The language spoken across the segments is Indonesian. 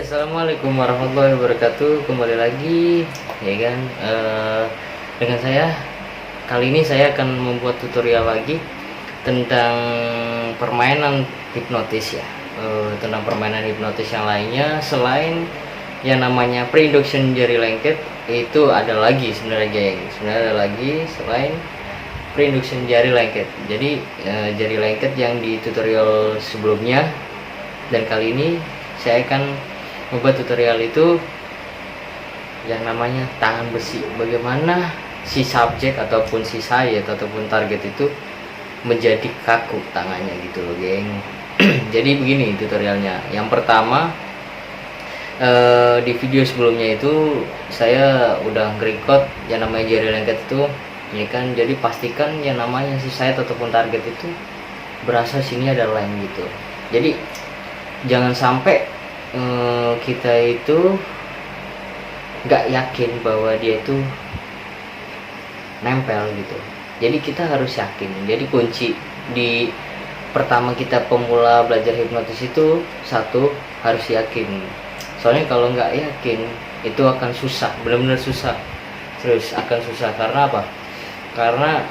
Assalamualaikum warahmatullahi wabarakatuh. Kembali lagi ya kan, dengan saya. Kali ini saya akan membuat tutorial lagi tentang permainan hipnotis ya. Tentang permainan hipnotis yang lainnya selain yang namanya pre-induction jari lengket. Itu ada lagi sebenarnya geng. Sebenarnya ada lagi selain pre-induction jari lengket. Jadi jari lengket yang di tutorial sebelumnya, dan kali ini saya akan membuat tutorial itu yang namanya tangan besi. Bagaimana si subjek ataupun si saya ataupun target itu menjadi kaku tangannya gitu loh geng. Jadi begini tutorialnya. Yang pertama, di video sebelumnya itu saya udah nge-record yang namanya jari lengket itu ya kan. Jadi pastikan yang namanya si saya ataupun target itu berasa sini ada lem gitu. Jadi jangan sampai kita itu nggak yakin bahwa dia itu nempel gitu. Jadi kita harus yakin. Jadi kunci di pertama kita pemula belajar hipnotis itu satu, harus yakin. Soalnya kalau nggak yakin itu akan susah, benar-benar susah. Terus akan susah karena apa? Karena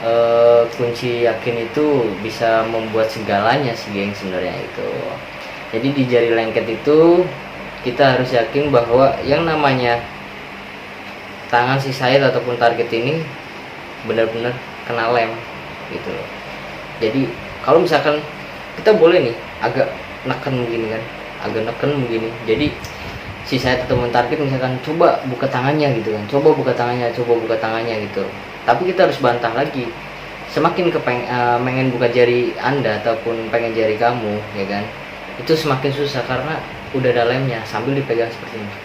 kunci yakin itu bisa membuat segalanya sih geng sebenarnya itu. Jadi di jari lengket itu kita harus yakin bahwa yang namanya tangan si saya ataupun target ini benar-benar kena lem gitu loh. Jadi kalau misalkan kita boleh nih agak neken begini kan, agak neken begini. Jadi si saya ataupun target misalkan coba buka tangannya gitu kan, coba buka tangannya gitu. Tapi kita harus bantah lagi. Semakin pengen buka jari Anda ataupun pengen jari kamu ya kan, itu semakin susah karena udah ada lemnya. Sambil dipegang seperti ini,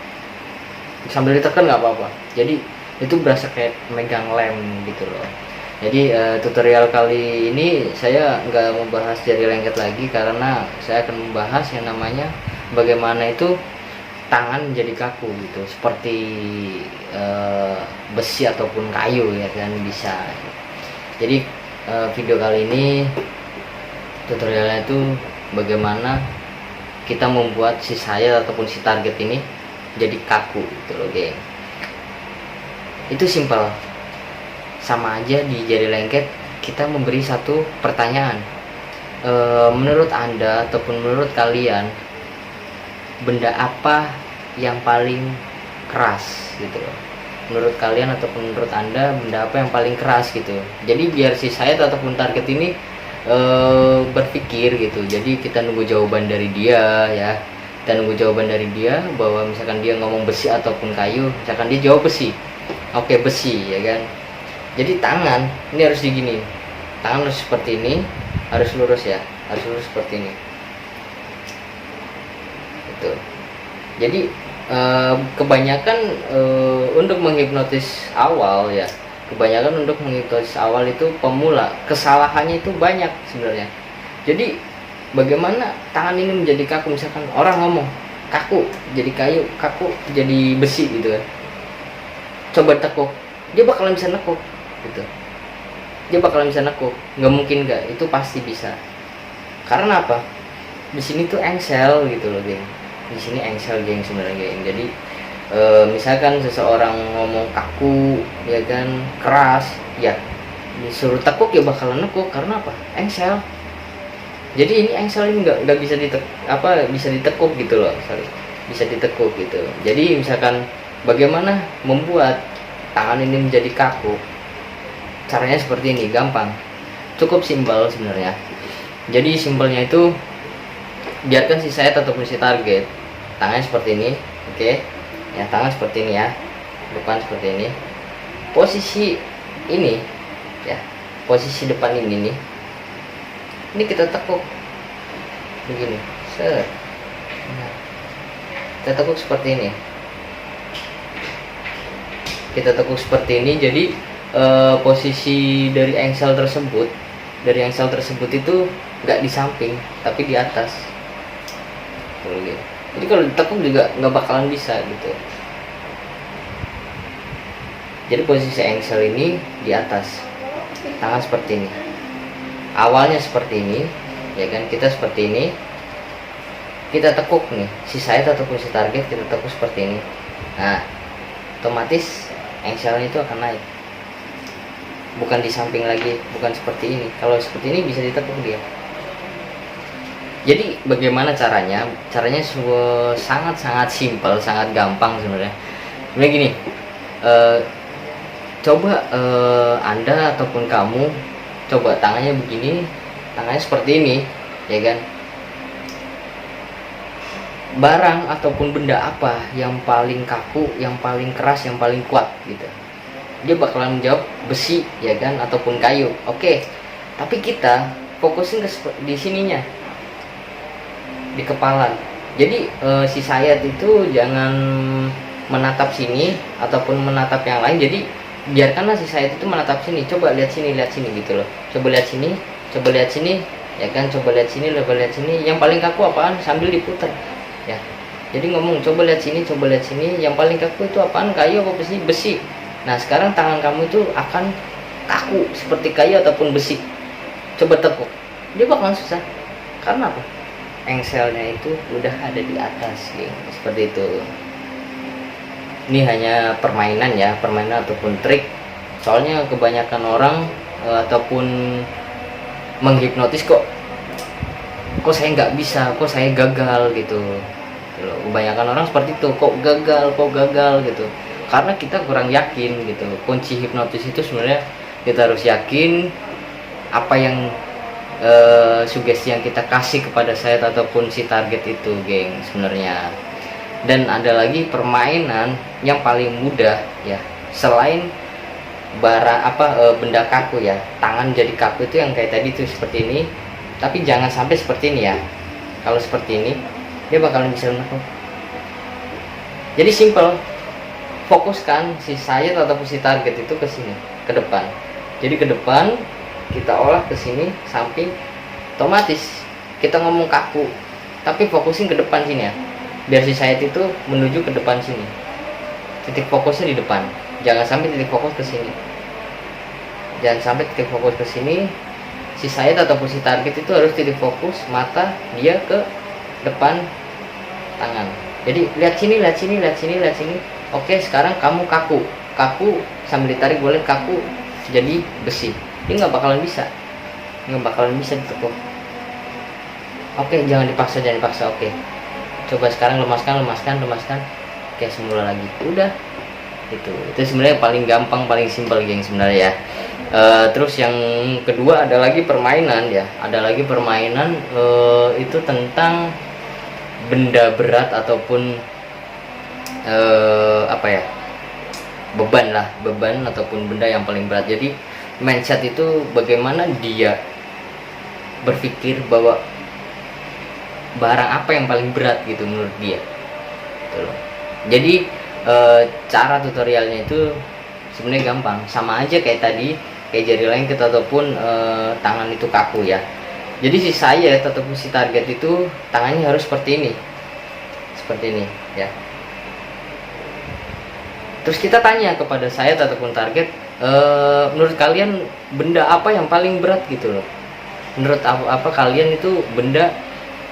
sambil ditekan nggak apa-apa. Jadi itu berasa kayak megang lem gitu loh. Jadi tutorial kali ini saya nggak membahas jari lengket lagi karena saya akan membahas yang namanya bagaimana itu tangan jadi kaku gitu, seperti besi ataupun kayu ya kan bisa. Jadi video kali ini tutorialnya itu bagaimana kita membuat si saya ataupun si target ini jadi kaku gitu loh geng. Itu simpel, sama aja di jari lengket kita memberi satu pertanyaan. Menurut Anda ataupun menurut kalian, benda apa yang paling keras gitu loh? Menurut kalian ataupun menurut Anda, benda apa yang paling keras gitu. Jadi biar si saya ataupun target ini berpikir gitu. Jadi kita nunggu jawaban dari dia ya. Kita nunggu jawaban dari dia bahwa misalkan dia ngomong besi ataupun kayu, misalkan dia jawab besi. Oke, besi ya kan. Jadi tangan ini harus digini. Tangan harus seperti ini, harus lurus ya. Harus lurus seperti ini. Gitu. Jadi kebanyakan untuk menghipnotis awal ya, kebanyakan untuk menghipnotis awal itu pemula kesalahannya itu banyak sebenarnya. Jadi bagaimana tangan ini menjadi kaku? Misalkan orang ngomong kaku jadi kayu, kaku jadi besi gitu kan. Coba tekuk, dia bakalan bisa nekuk gitu. Dia bakalan bisa nekuk, nggak mungkin nggak, itu pasti bisa. Karena apa? Di sini tuh engsel gitu loh geng. Di sini engsel geng sebenarnya geng. Jadi misalkan seseorang ngomong kaku ya kan, keras ya, disuruh tekuk ya bakalan nekuk. Karena apa? Engsel. Jadi ini engsel ini nggak bisa bisa ditekuk gitu loh. Sorry, bisa ditekuk gitu. Jadi misalkan bagaimana membuat tangan ini menjadi kaku, caranya seperti ini, gampang, cukup simpel sebenarnya. Jadi simpelnya itu biarkan si saya ataupun si target tangannya seperti ini, oke ya, tangan seperti ini ya, depan seperti ini, posisi ini ya, posisi depan ini nih, ini kita tekuk begini, set, kita tekuk seperti ini, kita tekuk seperti ini. Jadi posisi dari engsel tersebut, itu nggak di samping tapi di atas. Jadi kalau ditekuk juga nggak bakalan bisa gitu. Jadi posisi engsel ini di atas, tangan seperti ini, awalnya seperti ini ya kan, kita seperti ini, kita tekuk nih si sayat ataupun si target, kita tekuk seperti ini. Nah otomatis engselnya itu akan naik, bukan di samping lagi, bukan seperti ini. Kalau seperti ini bisa ditekuk dia. Jadi bagaimana caranya? Caranya sangat simpel, sangat gampang sebenarnya. Sebenarnya gini, coba Anda ataupun kamu coba tangannya begini, tangannya seperti ini, ya kan? Barang ataupun benda apa yang paling kaku, yang paling keras, yang paling kuat gitu? Dia bakalan menjawab besi, ya kan, ataupun kayu. Oke, tapi kita fokusin di sininya, di kepala. Jadi si sayat itu jangan menatap sini ataupun menatap yang lain. Jadi biarkanlah si sayat itu menatap sini. Coba lihat sini gitu loh. Coba lihat sini, ya kan, coba lihat sini. Yang paling kaku apaan? Sambil diputar, ya. Jadi ngomong, coba lihat sini. Yang paling kaku itu apaan? Kayu apa besi? Besi. Nah sekarang tangan kamu itu akan kaku seperti kayu ataupun besi. Coba tekuk, dia bakalan susah. Karena apa? Engselnya itu udah ada di atas, geng. Seperti itu. Ini hanya permainan ya, permainan ataupun trik. Soalnya kebanyakan orang ataupun menghipnotis kok saya nggak bisa, kok saya gagal gitu. Kebanyakan orang seperti itu, kok gagal gitu. Karena kita kurang yakin gitu. Kunci hipnotis itu sebenarnya kita harus yakin apa yang sugesti yang kita kasih kepada saya ataupun si target itu, geng, sebenarnya. Dan ada lagi permainan yang paling mudah ya, selain benda kaku ya, tangan jadi kaku itu yang kayak tadi tuh seperti ini. Tapi jangan sampai seperti ini ya. Kalau seperti ini dia bakalan bisa menekuk. Jadi simple, fokuskan si sayat ataupun si target itu ke sini, ke depan. Jadi ke depan kita olah ke sini, samping, otomatis kita ngomong kaku, tapi fokusin ke depan sini ya, biar si sayat itu menuju ke depan sini, titik fokusnya di depan. Jangan sampai titik fokus ke sini, si sayat ataupun si target itu harus titik fokus mata dia ke depan tangan. Jadi lihat sini. Oke, sekarang kamu kaku sambil ditarik, boleh kaku jadi besi. Ini nggak bakalan bisa ditekuk. Oke, jangan dipaksa. Oke, coba sekarang lemaskan. Oke, semula lagi. Udah, itu sebenarnya paling gampang, paling simpel, geng, sebenarnya ya. Terus yang kedua ada lagi permainan itu tentang benda berat ataupun beban ataupun benda yang paling berat. Jadi mindset itu bagaimana dia berpikir bahwa barang apa yang paling berat gitu menurut dia gitu loh. Jadi cara tutorialnya itu sebenarnya gampang, sama aja kayak tadi, kayak jari lengket ataupun tangan itu kaku ya. Jadi si sayat ataupun si target itu tangannya harus seperti ini ya. Terus kita tanya kepada sayat ataupun target, menurut kalian benda apa yang paling berat gitu loh. Menurut apa kalian itu benda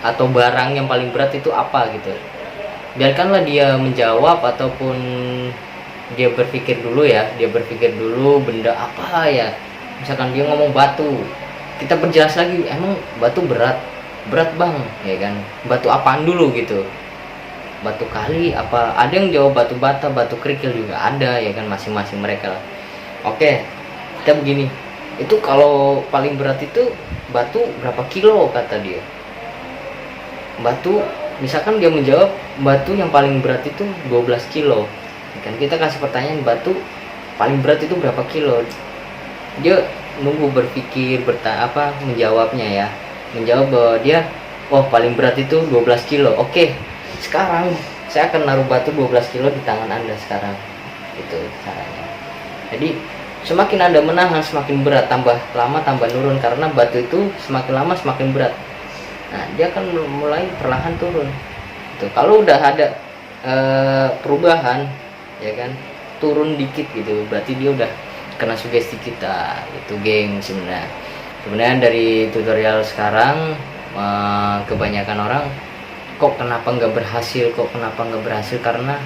atau barang yang paling berat itu apa gitu. Biarkanlah dia menjawab ataupun dia berpikir dulu benda apa ya. Misalkan dia ngomong batu, kita perjelas lagi, emang batu berat bang, ya kan. Batu apaan dulu gitu, batu kali apa, ada yang jawab batu bata, batu kerikil juga ada, ya kan, masing-masing mereka lah. Oke, kita begini, itu kalau paling berat itu batu berapa kilo kata dia. Batu, misalkan dia menjawab batu yang paling berat itu 12 kilo, ya kan. Kita kasih pertanyaan, batu paling berat itu berapa kilo. Dia nunggu berpikir menjawabnya ya, menjawab bahwa dia paling berat itu 12 kilo. Oke, sekarang saya akan naruh batu 12 kilo di tangan Anda sekarang. Itu caranya. Jadi semakin Anda menahan semakin berat, tambah lama tambah nurun, karena batu itu semakin lama semakin berat. Nah, dia akan mulai perlahan turun. Tuh, kalau udah ada perubahan, ya kan, turun dikit gitu, berarti dia udah kena sugesti kita. Itu, geng, sebenarnya dari tutorial sekarang kebanyakan orang kok kenapa nggak berhasil, karena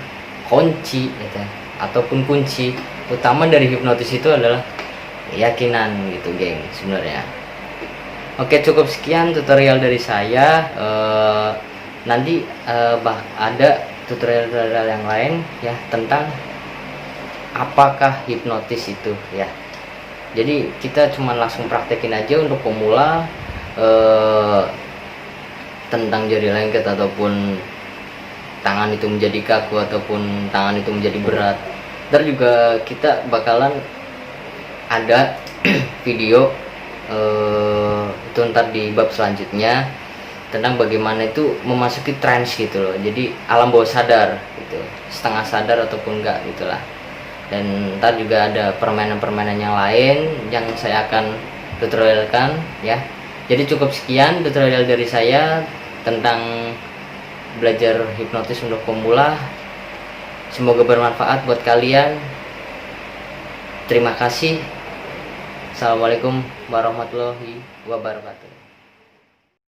kunci gitu, ataupun kunci utama dari hipnotis itu adalah keyakinan gitu geng sebenarnya. Oke, cukup sekian tutorial dari saya. Nanti ada tutorial yang lain ya tentang apakah hipnotis itu ya. Jadi kita cuman langsung praktekin aja untuk pemula tentang jari lengket ataupun tangan itu menjadi kaku ataupun tangan itu menjadi berat. Ntar juga kita bakalan ada video itu ntar di bab selanjutnya tentang bagaimana itu memasuki trance gitu loh, jadi alam bawah sadar gitu, setengah sadar ataupun enggak gitulah. Dan ntar juga ada permainan-permainan yang lain yang saya akan tutorialkan ya. Jadi cukup sekian tutorial dari saya tentang belajar hipnotis untuk pemula. Semoga bermanfaat buat kalian. Terima kasih. Assalamualaikum warahmatullahi wabarakatuh.